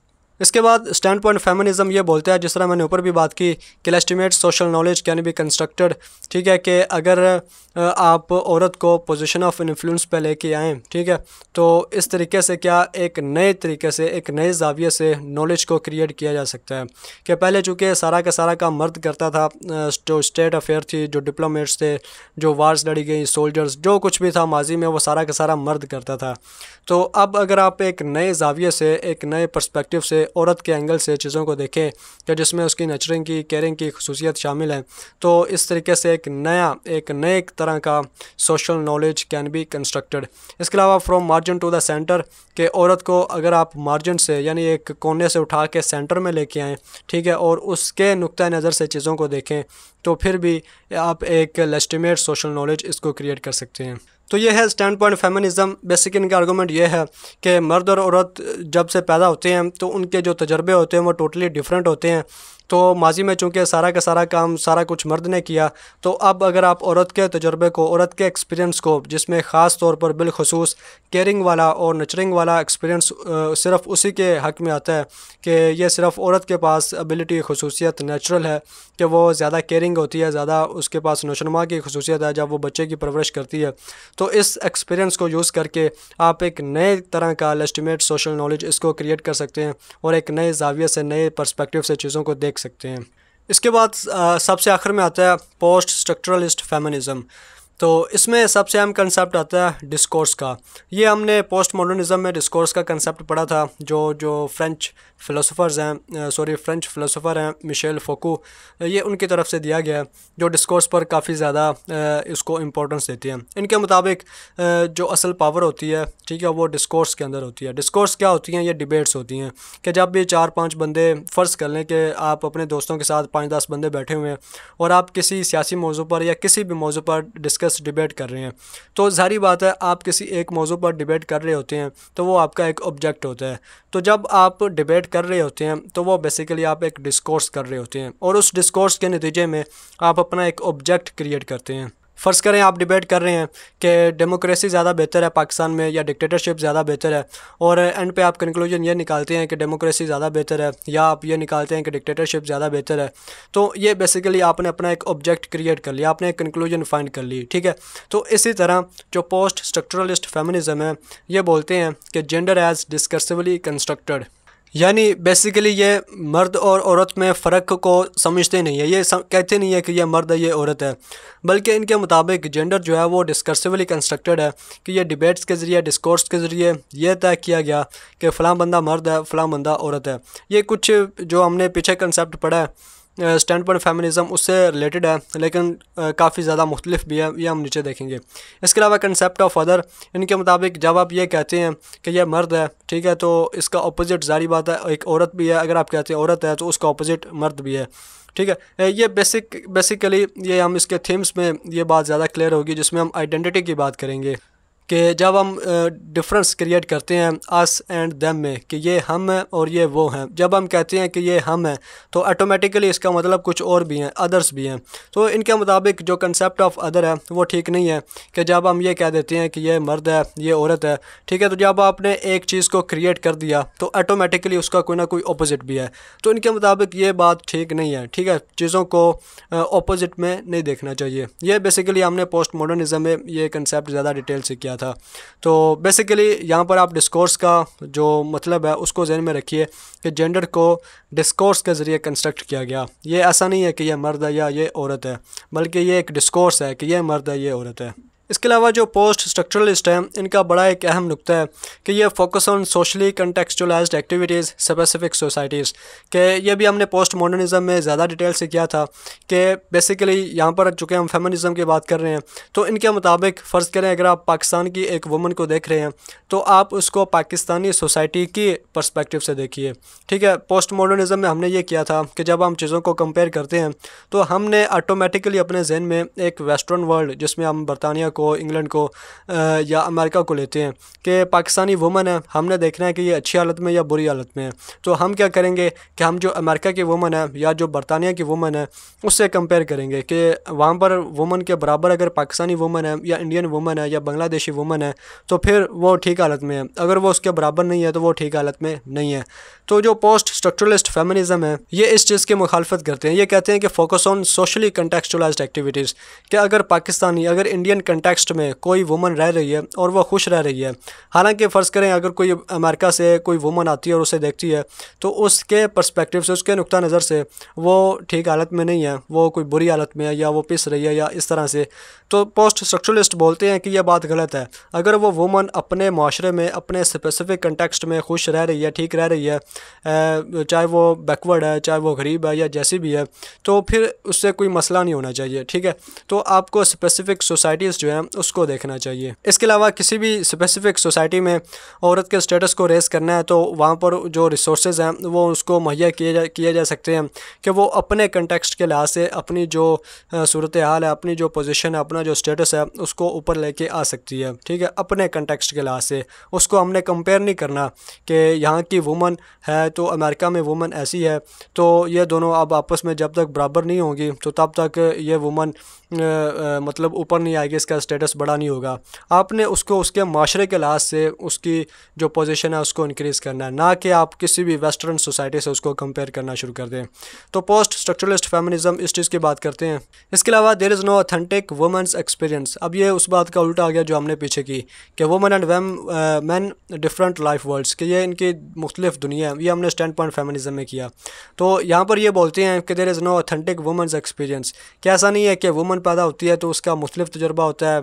इसके बाद स्टैंड पॉइंट फेमिनिज़म ये बोलता है, जिस तरह मैंने ऊपर भी बात की, कि legitimate social knowledge can be constructed. ठीक है, कि अगर आप औरत को पोजीशन ऑफ इन्फ्लुएंस पे लेके आएँ, ठीक है, तो इस तरीके से क्या एक नए तरीके से, एक नए ज़ाविये से नॉलेज को क्रिएट किया जा सकता है। कि पहले चूँकि सारा का सारा काम मर्द करता था, जो स्टेट अफेयर थी, जो डिप्लोमेट्स थे, जो वार्स लड़ी गई, सोल्जर्स, जो कुछ भी था माजी में वो सारा का सारा मर्द करता था। तो अब अगर आप एक नए ज़ाविये से, एक नए पर्सपेक्टिव से, औरत के एंगल से चीज़ों को देखें कि जिसमें उसकी नर्चरिंग की, केयरिंग की खसूसियत शामिल है, तो इस तरीके से एक नए तरह का social knowledge can be constructed. इसके अलावा from margin to the centre, कि औरत को अगर आप मार्जिन से यानी एक कोने से उठा के सेंटर में लेके आएँ, ठीक है, और उसके नुक्ता नज़र से चीज़ों को देखें, तो फिर भी आप एक लेजिटिमेट सोशल नॉलेज इसको क्रिएट कर सकते हैं। तो ये है स्टैंड पॉइंट फेमिनिज़म। बेसिक इनका आर्गूमेंट ये है कि मर्द और औरत जब से पैदा होते हैं तो उनके जो तजर्बे होते हैं वो टोटली डिफरेंट होते हैं। तो माजी में चूँकि सारा का सारा काम सारा कुछ मर्द ने किया, तो अब अगर आप औरत के तजर्बे को, औरत के एक्सपीरियंस को, जिसमें ख़ास तौर पर बिलखसूस केयरिंग वाला और नर्चरिंग वाला एक्सपीरियंस सिर्फ़ उसी के हक़ में आता है कि ये सिर्फ़ औरत के पास एबिलिटी खसूसियत नेचुरल है कि वो ज़्यादा केयरिंग होती है, ज़्यादा उसके पास नौशनुमा की खसूसियत है जब वो बच्चे की परवरिश करती है। तो इस एक्सपीरियंस को यूज़ करके आप एक नए तरह का लेजिटिमेट सोशल नॉलेज इसको क्रिएट कर सकते हैं और एक नए ज़ाविये से, नए पर्सपेक्टिव से चीज़ों को देख सकते हैं। इसके बाद सबसे आखिर में आता है पोस्ट स्ट्रक्चरलिस्ट फेमिनिज़म। तो इसमें सबसे अहम कंसेप्ट आता है डिस्कोर्स का। ये हमने पोस्ट मॉडर्निज़म में डिस्कोर्स का कंसेप्ट पढ़ा था, जो फ्रेंच फ़िलोसोफ़र हैं मिशेल फोकू, ये उनकी तरफ से दिया गया है, जो डिस्कोर्स पर काफ़ी ज़्यादा इसको इम्पोर्टेंस देती हैं। इनके मुताबिक जो असल पावर होती है, ठीक है, वो डिस्कोर्स के अंदर होती है। डिस्कोर्स क्या होती हैं? ये डिबेट्स होती हैं कि जब भी 4-5 बंदे, फ़र्ज़ कर लें कि आप अपने दोस्तों के साथ 5-10 बंदे बैठे हुए हैं और आप किसी सियासी मौजू पर या किसी भी मौजू पर डिबेट कर रहे हैं, तो ज़ाहिर बात है आप किसी एक मौजू पर डिबेट कर रहे होते हैं तो वो आपका एक ऑब्जेक्ट होता है। तो जब आप डिबेट कर रहे होते हैं तो वो बेसिकली आप एक डिस्कोर्स कर रहे होते हैं और उस डिस्कोर्स के नतीजे में आप अपना एक ऑब्जेक्ट क्रिएट करते हैं। फ़र्ज़ करें आप डिबेट कर रहे हैं कि डेमोक्रेसी ज़्यादा बेहतर है पाकिस्तान में या डिक्टेटरशिप ज़्यादा बेहतर है, और एंड पे आप कंक्लूजन ये निकालते हैं कि डेमोक्रेसी ज़्यादा बेहतर है, या आप ये निकालते हैं कि डिक्टेटरशिप ज़्यादा बेहतर है। तो ये बेसिकली आपने अपना एक ऑब्जेक्ट क्रिएट कर लिया, आपने एक कंक्लूजन फाइंड कर ली, ठीक है। तो इसी तरह जो पोस्ट स्ट्रक्चरलिस्ट फेमिनिज़म है, ये बोलते हैं कि जेंडर एज डिस्कर्सिवली कंस्ट्रक्टेड, यानी बेसिकली ये मर्द और औरत में फ़र्क को समझते नहीं है। ये कहते नहीं है कि ये मर्द है, ये औरत है, बल्कि इनके मुताबिक जेंडर जो है वो डिस्कर्सिवली कंस्ट्रक्टेड है कि ये डिबेट्स के ज़रिए, डिस्कोर्स के ज़रिए ये तय किया गया कि फ़लाँ बंदा मर्द है, फ़लाँ बंदा औरत है। ये कुछ जो हमने पीछे कंसेप्ट पढ़ा है स्टैंड पॉइंट फेमिनिज़म, उससे रिलेटेड है, लेकिन काफ़ी ज़्यादा मुख्तलिफ भी है, ये हम नीचे देखेंगे। इसके अलावा कंसेप्ट ऑफ अदर, इनके मुताबिक जब आप ये कहते हैं कि यह मर्द है, ठीक है, तो इसका अपोजिट ज़ाहिर बात है एक औरत भी है। अगर आप कहते हैं औरत है तो उसका अपोजिट मर्द भी है, ठीक है। ये बेसिकली ये हम इसके थीम्स में ये बात ज़्यादा क्लियर होगी जिसमें हम आइडेंटिटी की बात करेंगे कि जब हम डिफरेंस क्रिएट करते हैं अस एंड देम में कि ये हम हैं और ये वो हैं, जब हम कहते हैं कि ये हम हैं तो ऑटोमेटिकली इसका मतलब कुछ और भी हैं, अदर्स भी हैं। तो इनके मुताबिक जो कंसेप्ट ऑफ अदर है वो ठीक नहीं है कि जब हम ये कह देते हैं कि ये मर्द है, ये औरत है, ठीक है, तो जब आपने एक चीज़ को क्रिएट कर दिया तो ऑटोमेटिकली उसका कोई ना कोई अपोजिट भी है। तो इनके मुताबिक ये बात ठीक नहीं है, ठीक है, चीज़ों को अपोजिट में नहीं देखना चाहिए। ये बेसिकली हमने पोस्ट मॉडर्निज़म में ये कंसेप्ट ज़्यादा डिटेल से किया था। तो बेसिकली यहाँ पर आप डिस्कोर्स का जो मतलब है उसको ज़हन में रखिए कि जेंडर को डिस्कोर्स के ज़रिए कंस्ट्रक्ट किया गया। ये ऐसा नहीं है कि यह मर्द है या ये औरत है, बल्कि ये एक डिस्कोर्स है कि यह मर्द है, ये औरत है। इसके अलावा जो पोस्ट स्ट्रक्चरलिस्ट हैं, इनका बड़ा एक अहम नुक्ता है कि ये focus on socially contextualised activities specific societies, के ये भी हमने पोस्ट मॉडर्निज़म में ज़्यादा डिटेल से किया था कि बेसिकली यहाँ पर चूँकि हम फेमिनिज़म की बात कर रहे हैं तो इनके मुताबिक फ़र्ज़ करें अगर आप पाकिस्तान की एक वुमन को देख रहे हैं तो आप उसको पाकिस्तानी सोसाइटी की पर्सपेक्टिव से देखिए, ठीक है। पोस्ट मॉडर्निज़म में हमने ये किया था कि जब हम चीज़ों को कंपेयर करते हैं तो हमने ऑटोमेटिकली अपने जहन में एक वेस्टर्न वर्ल्ड, जिसमें हम बरतानिया को, इंग्लैंड को या अमेरिका को लेते हैं कि पाकिस्तानी वुमन है, हमने देखना है कि ये अच्छी हालत में या बुरी हालत में है। तो हम क्या करेंगे कि हम जो अमेरिका की वुमन है या जो बरतानिया की वुमन है उससे कंपेयर करेंगे कि वहाँ पर वुमन के बराबर अगर पाकिस्तानी वुमन है या इंडियन वुमन है या बांग्लादेशी वुमन है तो फिर वो ठीक हालत में है, अगर वो उसके बराबर नहीं है तो वो ठीक हालत में नहीं है। तो जो पोस्ट स्ट्रक्चरलिस्ट फेमिनिज़म है ये इस चीज़ की मुखालफत करते हैं। ये कहते हैं कि focus on socially contextualised activities, कि अगर पाकिस्तानी, अगर इंडियन कंटेक्स्ट में कोई वुमन रह रही है और वो खुश रह रही है, हालांकि फ़र्ज़ करें अगर कोई अमेरिका से कोई वुमन आती है और उसे देखती है तो उसके पर्सपेक्टिव से, उसके नुक्ता नज़र से वो ठीक हालत में नहीं है, वो कोई बुरी हालत में है या वो पिस रही है या इस तरह से। तो पोस्ट स्ट्रक्चरलिस्ट बोलते हैं कि यह बात गलत है। अगर वो वुमन अपने माशरे में, अपने स्पेसिफिक कंटेक्स्ट में खुश रह रही है, ठीक रह रही है, चाहे वो बैकवर्ड है, चाहे वो गरीब है या जैसी भी है, तो फिर उससे कोई मसला नहीं होना चाहिए, ठीक है। तो आपको स्पेसिफिक सोसाइटीज़ जो हैं उसको देखना चाहिए। इसके अलावा किसी भी स्पेसिफिक सोसाइटी में औरत के स्टेटस को रेस करना है तो वहाँ पर जो रिसोर्सेज हैं वो उसको मुहैया किए जा सकते हैं कि वो अपने कंटेक्स्ट के लिहाज से अपनी जो सूरत हाल है, अपनी जो पोजीशन है, अपना जो स्टेटस है उसको ऊपर लेके आ सकती है। ठीक है, अपने कंटेक्स्ट के लिहाज से उसको हमने कंपेयर नहीं करना कि यहाँ की वुमन है तो अमेरिका में वुमन ऐसी है, तो ये दोनों अब आपस में जब तक बराबर नहीं होंगी तो तब तक ये वुमन मतलब ऊपर नहीं आएगी, इसका स्टेटस बड़ा नहीं होगा। आपने उसको उसके माशरे के लिहाज से उसकी जो पोजीशन है उसको इंक्रीज़ करना है, ना कि आप किसी भी वेस्टर्न सोसाइटी से उसको कंपेयर करना शुरू कर दें। तो पोस्ट स्ट्रक्चरलिस्ट फेमिनिज्म इस चीज़ की बात करते हैं। इसके अलावा there is no authentic women's experience. अब ये उस बात का उल्टा आ गया जो हमने पीछे की कि women and man different life worlds, कि ये इनकी मुख्तलिफ दुनिया है। ये हमने स्टैंड पॉइंट फेमिनिज्म में किया। तो यहाँ पर ये बोलते हैं कि there is no authentic women's experience, कि ऐसा नहीं है कि वुमन पैदा होती है तो उसका मुख्तलिफ तजुर्बा होता है,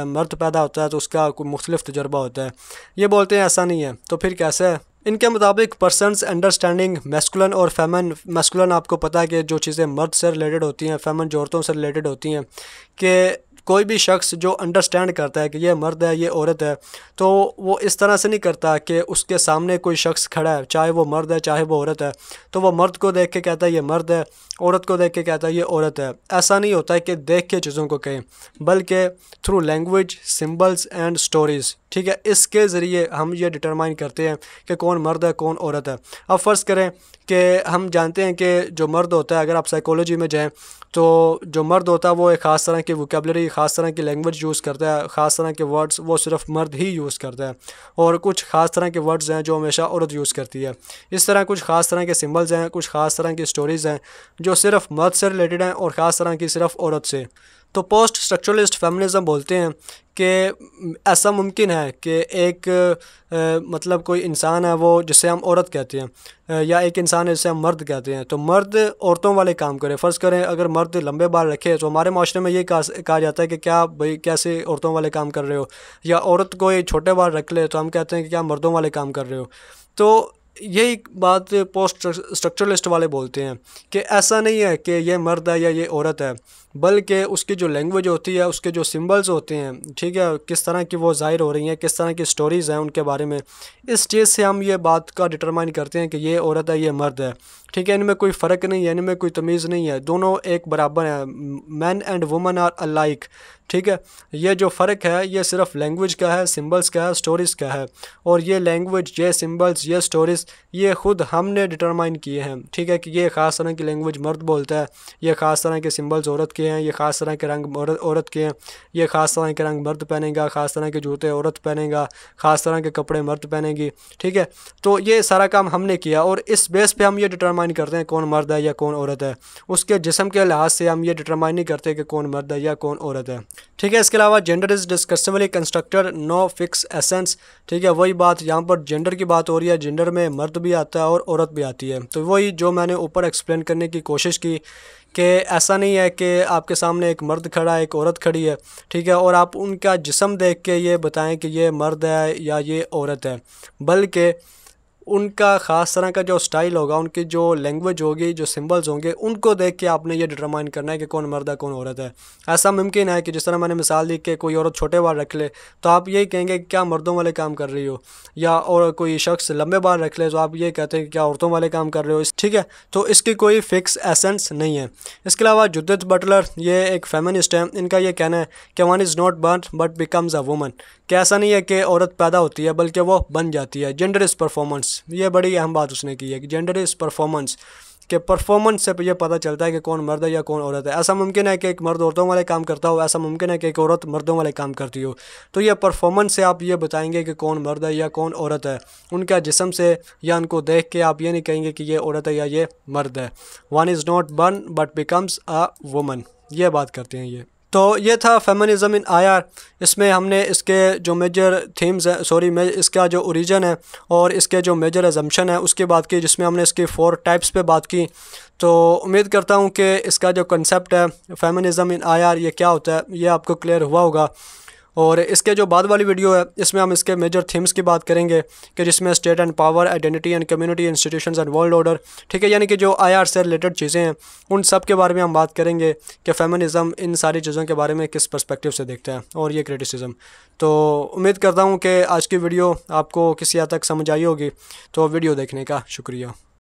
मर्द पैदा होता है तो उसका कोई मुख्तलिफ तजुर्बा होता है। ये बोलते हैं ऐसा नहीं है। तो फिर कैसे है? इनके मुताबिक पर्सनस अंडरस्टैंडिंग मैस्कुलिन और फेमन, मैस्कुलिन आपको पता है कि जो चीज़ें मर्द से रिलेटेड होती हैं, फेमन जो औरतों से रिलेटेड होती हैं, कि कोई भी शख्स जो अंडरस्टैंड करता है कि ये मर्द है ये औरत है, तो वो इस तरह से नहीं करता कि उसके सामने कोई शख्स खड़ा है, चाहे वो मर्द है चाहे वो औरत है, तो वो मर्द को देख के कहता है ये मर्द है, औरत को देख के कहता है ये औरत है। ऐसा नहीं होता है कि देख के चीज़ों को कहें, बल्कि through language, symbols and stories. ठीक है, इसके ज़रिए हम ये डिटरमाइन करते हैं कि कौन मर्द है कौन औरत है। अब फ़र्ज़ करें कि हम जानते हैं कि जो मर्द होता है, अगर आप साइकोलॉजी में जाएं तो जो मर्द होता है वो एक ख़ास तरह की वोकेबलरी, ख़ास तरह की लैंग्वेज यूज़ करता है, ख़ास तरह के वर्ड्स वो सिर्फ मर्द ही यूज़ करता है, और कुछ ख़ास तरह के वर्ड्स हैं जो हमेशा औरत यूज़ करती है। इस तरह कुछ ख़ास तरह के सिंबल्स हैं, कुछ ख़ास तरह की स्टोरीज़ हैं जो सिर्फ मर्द से रिलेटेड हैं और ख़ास तरह की सिर्फ औरत से। तो पोस्ट स्ट्रक्चरलिस्ट फेमिनिज्म बोलते हैं कि ऐसा मुमकिन है कि एक मतलब कोई इंसान है वो जिसे हम औरत कहते हैं, या एक इंसान है जिसे हम मर्द कहते हैं, तो मर्द औरतों वाले काम करे। फ़र्ज़ करें अगर मर्द लंबे बाल रखे तो हमारे माशरे में ये कहा जाता है कि क्या भाई कैसे औरतों वाले काम कर रहे हो, या औरत कोई छोटे बाल रख ले तो हम कहते हैं कि क्या मर्दों वाले काम कर रहे हो। तो यही बात पोस्ट स्ट्रक्चरलिस्ट वाले बोलते हैं कि ऐसा नहीं है कि ये मर्द है या ये औरत है, बल्कि उसकी जो लैंग्वेज होती है, उसके जो सिंबल्स होते हैं, ठीक है, किस तरह की वो ज़ाहिर हो रही हैं, किस तरह की स्टोरीज़ हैं उनके बारे में, इस चीज़ से हम ये बात का डिटरमाइन करते हैं कि ये औरत है ये मर्द है। ठीक है, इनमें कोई फ़र्क नहीं है, इनमें कोई तमीज़ नहीं है, दोनों एक बराबर हैं। Man and woman are alike. ठीक है, ये जो फ़र्क है ये सिर्फ लैंग्वेज का है, सिंबल्स का है, स्टोरीज़ का है, और ये लैंग्वेज, ये सिंबल्स, ये स्टोरीज़ ये ख़ुद हमने डिटरमाइन किए हैं। ठीक है, कि ये ख़ास तरह की लैंग्वेज मर्द बोलता है, ये ख़ास तरह के सिंबल्स औरत के हैं, ये ख़ास तरह के रंग औरत के हैं, ये ख़ास तरह के रंग मर्द पहनेगा, ख़ास तरह के जूते औरत पहनेगा, ख़ास तरह के कपड़े मर्द पहनेगी। ठीक है, तो ये सारा काम हमने किया और इस बेस पे हम ये डिटरमाइन करते हैं कौन मर्द है या कौन औरत है। उसके जिस्म के लिहाज से हम ये डिटरमाइन नहीं करते कि कौन मर्द है या कौन औरत है। ठीक है, इसके अलावा gender is discursively constructed, no fix essence. ठीक है, वही बात यहाँ पर जेंडर की बात हो रही है, जेंडर में मर्द भी आता है और औरत भी आती है। तो वही जो मैंने ऊपर एक्सप्लेन करने की कोशिश की कि ऐसा नहीं है कि आपके सामने एक मर्द खड़ा है एक औरत खड़ी है, ठीक है, और आप उनका जिस्म देख के ये बताएं कि ये मर्द है या ये औरत है, बल्कि उनका ख़ास तरह का जो स्टाइल होगा, उनकी जो लैंग्वेज होगी, जो सिंबल्स होंगे, उनको देख के आपने ये डिटरमाइन करना है कि कौन मर्द है कौन औरत है। ऐसा मुमकिन है कि जिस तरह मैंने मिसाल दी कि कोई औरत छोटे बाल रख ले तो आप यही कहेंगे कि क्या मर्दों वाले काम कर रही हो, या और कोई शख्स लंबे बाल रख ले तो आप ये कहते हैं कि क्या औरतों वाले काम कर रहे हो। ठीक है, तो इसकी कोई फ़िक्स एसेंस नहीं है। इसके अलावा जुडिथ बटलर, ये एक फेमिनिस्ट है, इनका ये कहना है कि one is not burn but becomes a woman, कि ऐसा नहीं है कि औरत पैदा होती है बल्कि वो बन जाती है। जेंडर इज़ परफॉर्मेंस, ये बड़ी अहम बात उसने की है कि जेंडर इज़ परफॉर्मेंस, के परफॉर्मेंस से ये पता चलता है कि कौन मर्द है या कौन औरत है। ऐसा मुमकिन है कि एक मर्द औरतों वाले काम करता हो, ऐसा मुमकिन है कि एक औरत मर्दों वाले काम करती हो। तो ये परफॉर्मेंस से आप ये बताएंगे कि कौन मर्द है या कौन औरत है, उनका जिस्म से या उनको देख के आप ये नहीं कहेंगे कि ये औरत है या ये मर्द है। One is not burn but becomes a woman, ये बात करते हैं ये। तो ये था फेमिनिज्म इन आईआर। इसमें हमने इसके जो मेजर थीम्स है, इसका जो ओरिजिन है और इसके जो मेजर अजम्पशन है उसकी बात की, जिसमें हमने इसकी 4 टाइप्स पे बात की। तो उम्मीद करता हूँ कि इसका जो कंसेप्ट है फेमिनिज्म इन आईआर ये क्या होता है ये आपको क्लियर हुआ होगा। और इसके जो बाद वाली वीडियो है इसमें हम इसके मेजर थीम्स की बात करेंगे कि जिसमें state and power, identity and community, institutions and world order, ठीक है, यानी कि जो आईआर से रिलेटेड चीज़ें हैं उन सब के बारे में हम बात करेंगे कि फेमिनिज़म इन सारी चीज़ों के बारे में किस पर्सपेक्टिव से देखता है और ये क्रिटिसिज्म। तो उम्मीद करता हूँ कि आज की वीडियो आपको किसी हद तक समझ आई होगी। तो वीडियो देखने का शुक्रिया।